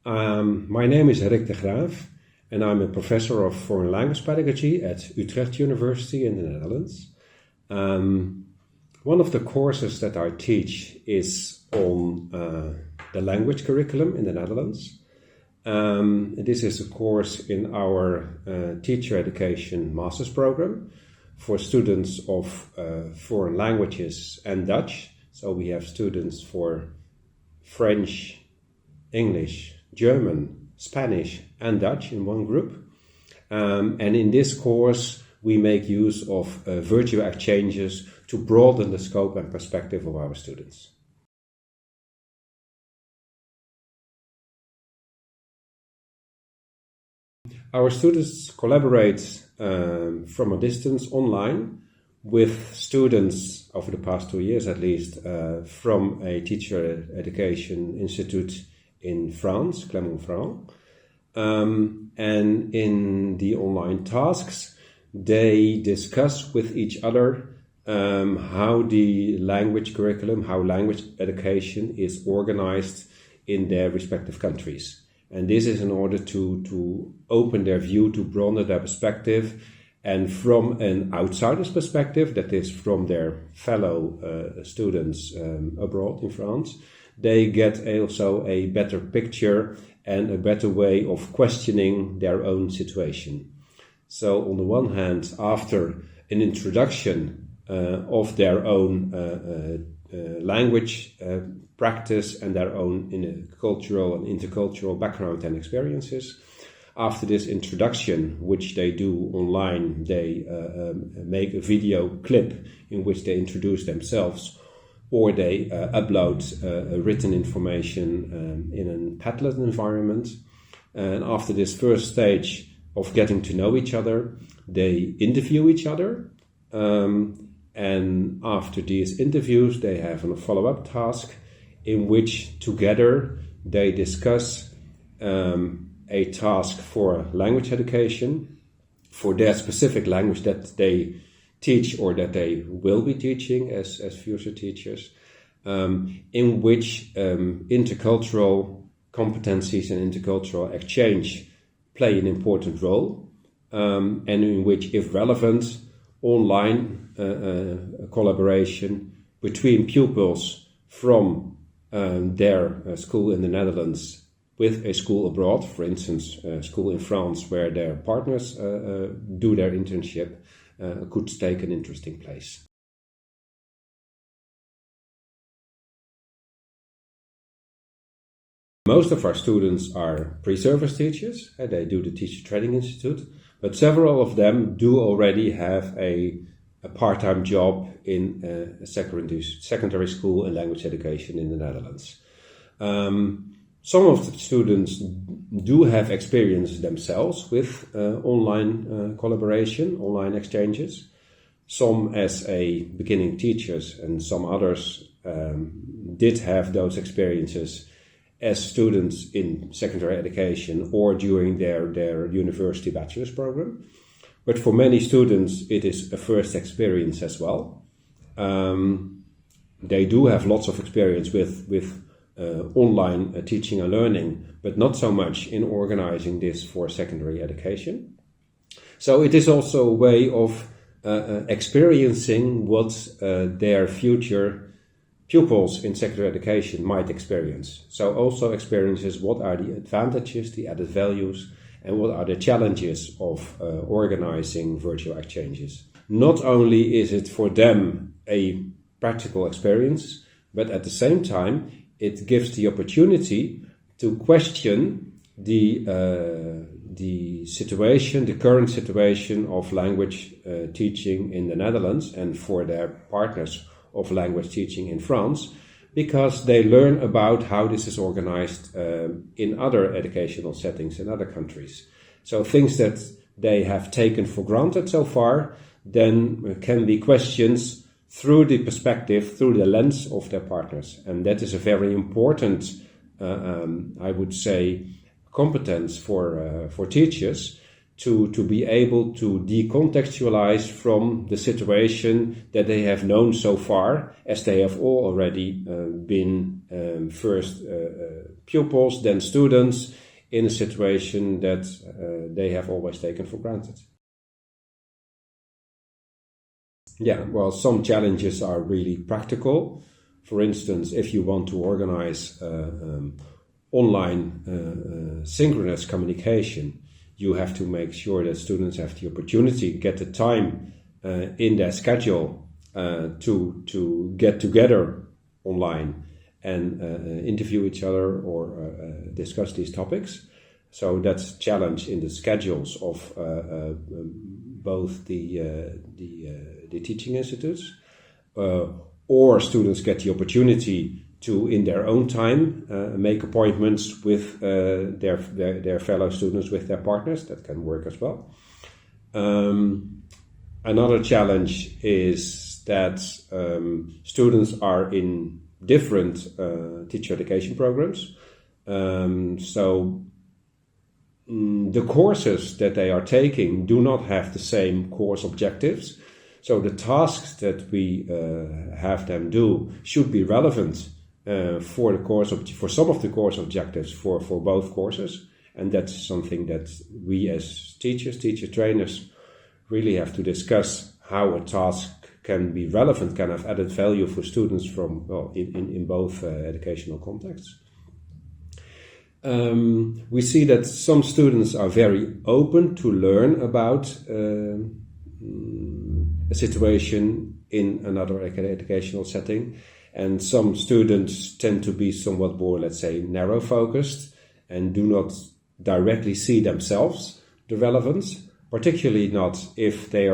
My name is Graaff, and I'm a professor of foreign language pedagogy at Utrecht University in the Netherlands. One of the courses that I teach is on the language curriculum in the Netherlands. This is a course in our teacher education master's program for students of foreign languages and Dutch. So we have students for French, English, German, Spanish and Dutch in one group. And in this course we make use of virtual exchanges to broaden the scope and perspective of our students. Our students collaborate from a distance online with students over the past 2 years at least from a teacher education institute in France, Clermont-Ferrand. And in the online tasks, they discuss with each other how the language curriculum, how language education is organized in their respective countries. And this is in order to open their view, to broaden their perspective, and from an outsider's perspective, that is from their fellow students abroad in France, they get also a better picture and a better way of questioning their own situation. So on the one hand, after an introduction of their own language practice and their own cultural and intercultural background and experiences, after this introduction, which they do online, they make a video clip in which they introduce themselves, or they upload written information in a Padlet environment. And after this first stage of getting to know each other, they interview each other. And after these interviews, they have a follow-up task in which together they discuss a task for language education for their specific language that they teach or that they will be teaching as future teachers, in which intercultural competencies and intercultural exchange play an important role, and in which, if relevant, online collaboration between pupils from their school in the Netherlands with a school abroad, for instance, a school in France where their partners do their internship, could take an interesting place. Most of our students are pre-service teachers, and they do the Teacher Training Institute, but several of them do already have a part-time job in a secondary school in language education in the Netherlands. Some of the students do have experience themselves with online collaboration, online exchanges. Some as a beginning teachers, and some others did have those experiences as students in secondary education or during their university bachelor's program. But for many students, it is a first experience as well. They do have lots of experience with online teaching and learning, but not so much in organizing this for secondary education. So it is also a way of experiencing what their future pupils in secondary education might experience. So also experiences what are the advantages, the added values, and what are the challenges of organizing virtual exchanges. Not only is it for them a practical experience, but at the same time it gives the opportunity to question the situation, the current situation of language teaching in the Netherlands and for their partners of language teaching in France, because they learn about how this is organized in other educational settings in other countries. So things that they have taken for granted so far then can be questions through the perspective, through the lens of their partners. And that is a very important, I would say, competence for teachers to be able to decontextualize from the situation that they have known so far, as they have all already been first pupils, then students, in a situation that they have always taken for granted. Yeah, well, some challenges are really practical. For instance, if you want to organize online synchronous communication, you have to make sure that students have the opportunity, get the time in their schedule to get together online and interview each other or discuss these topics. So that's a challenge in the schedules of both the teaching institutes, or students get the opportunity to, in their own time, make appointments with their fellow students, with their partners. That can work as well. Another challenge is that students are in different teacher education programs. So the courses that they are taking do not have the same course objectives. So the tasks that we have them do should be relevant for some of the course objectives for both courses. And that's something that we as teachers, teacher trainers, really have to discuss, how a task can be relevant, can have added value for students from, well, in both educational contexts. We see that some students are very open to learn about a situation in another educational setting, and some students tend to be somewhat more, let's say, narrow focused and do not directly see themselves the relevance, particularly not if they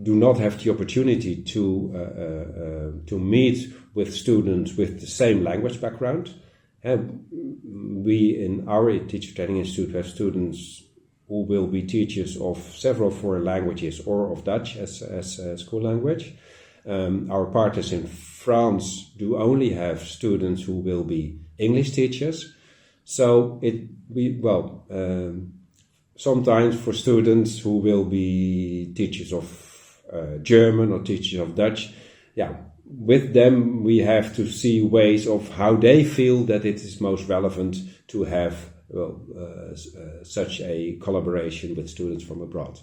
do not have the opportunity to meet with students with the same language background. We in our teacher training institute have students who will be teachers of several foreign languages or of Dutch as a school language. Our partners in France do only have students who will be English teachers. So sometimes for students who will be teachers of German or teachers of Dutch, with them we have to see ways of how they feel that it is most relevant to have such a collaboration with students from abroad.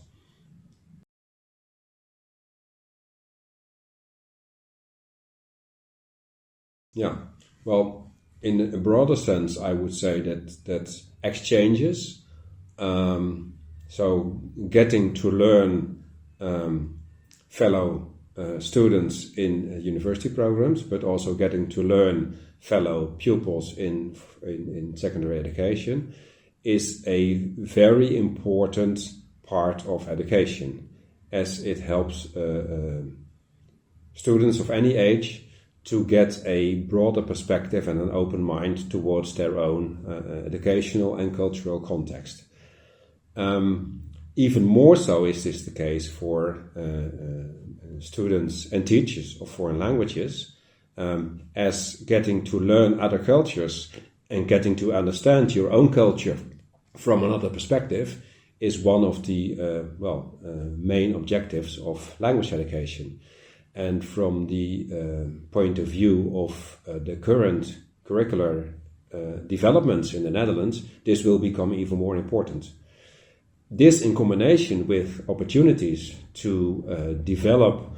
Yeah, well, in a broader sense, I would say that exchanges, so getting to learn fellow students in university programs, but also getting to learn fellow pupils in secondary education, is a very important part of education, as it helps students of any age to get a broader perspective and an open mind towards their own educational and cultural context. Even more so is this the case for students and teachers of foreign languages, as getting to learn other cultures and getting to understand your own culture from another perspective is one of the main objectives of language education. And from the point of view of the current curricular developments in the Netherlands, this will become even more important. This, in combination with opportunities to develop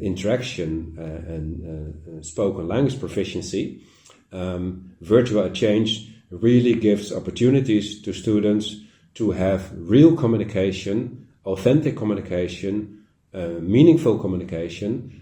interaction and spoken language proficiency, virtual exchange really gives opportunities to students to have real communication, authentic communication, meaningful communication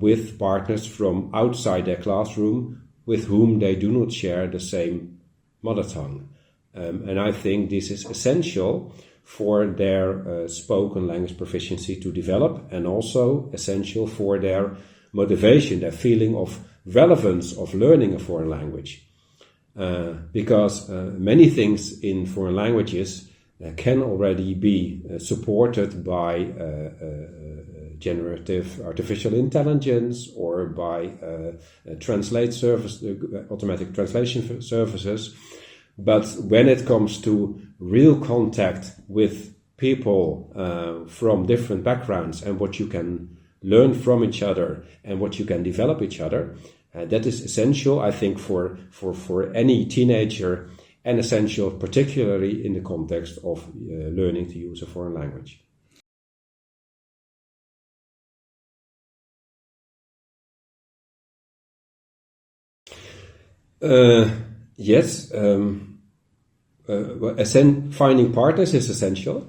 with partners from outside their classroom with whom they do not share the same mother tongue. And I think this is essential for their spoken language proficiency to develop, and also essential for their motivation, their feeling of relevance of learning a foreign language. Because many things in foreign languages can already be supported by generative artificial intelligence or by automatic translation services, But when it comes to real contact with people from different backgrounds and what you can learn from each other and what you can develop each other, that is essential, I think, for any teenager, and essential particularly in the context of learning to use a foreign language. Yes, finding partners is essential,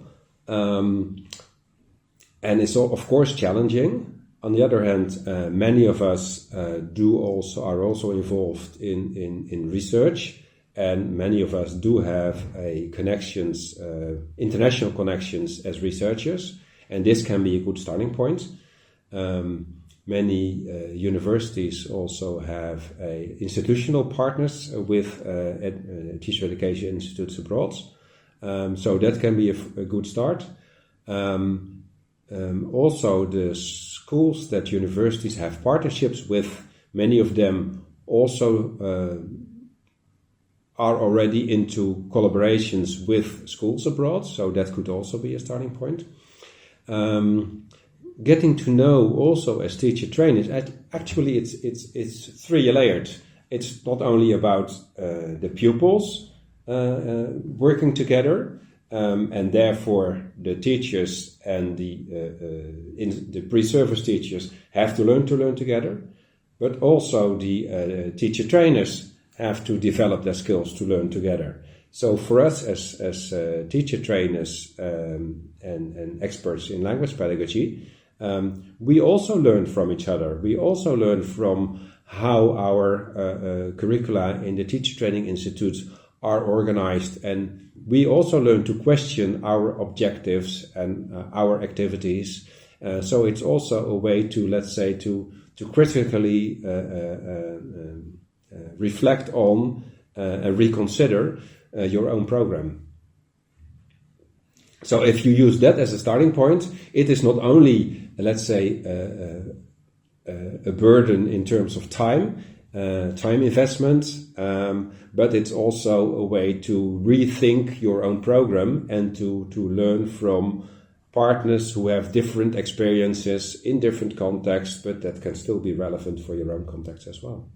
and it's of course challenging. On the other hand, many of us are also involved in research, and many of us do have international connections as researchers, and this can be a good starting point. Many universities also have institutional partners with teacher education institutes abroad, so that can be a good start. Also, the schools that universities have partnerships with, many of them also are already into collaborations with schools abroad, so that could also be a starting point. Getting to know also as teacher trainers, actually it's three-layered. It's not only about the pupils working together, and therefore the teachers and the pre-service teachers have to learn together, but also the teacher trainers have to develop their skills to learn together. So for us as teacher trainers and experts in language pedagogy, we also learn from each other. We also learn from how our curricula in the teacher training institutes are organized, and we also learn to question our objectives and our activities. So it's also a way to, let's say, to critically reflect on and reconsider your own program. So if you use that as a starting point, it is not only, let's say, a burden in terms of time investment, but it's also a way to rethink your own program and to learn from partners who have different experiences in different contexts, but that can still be relevant for your own context as well.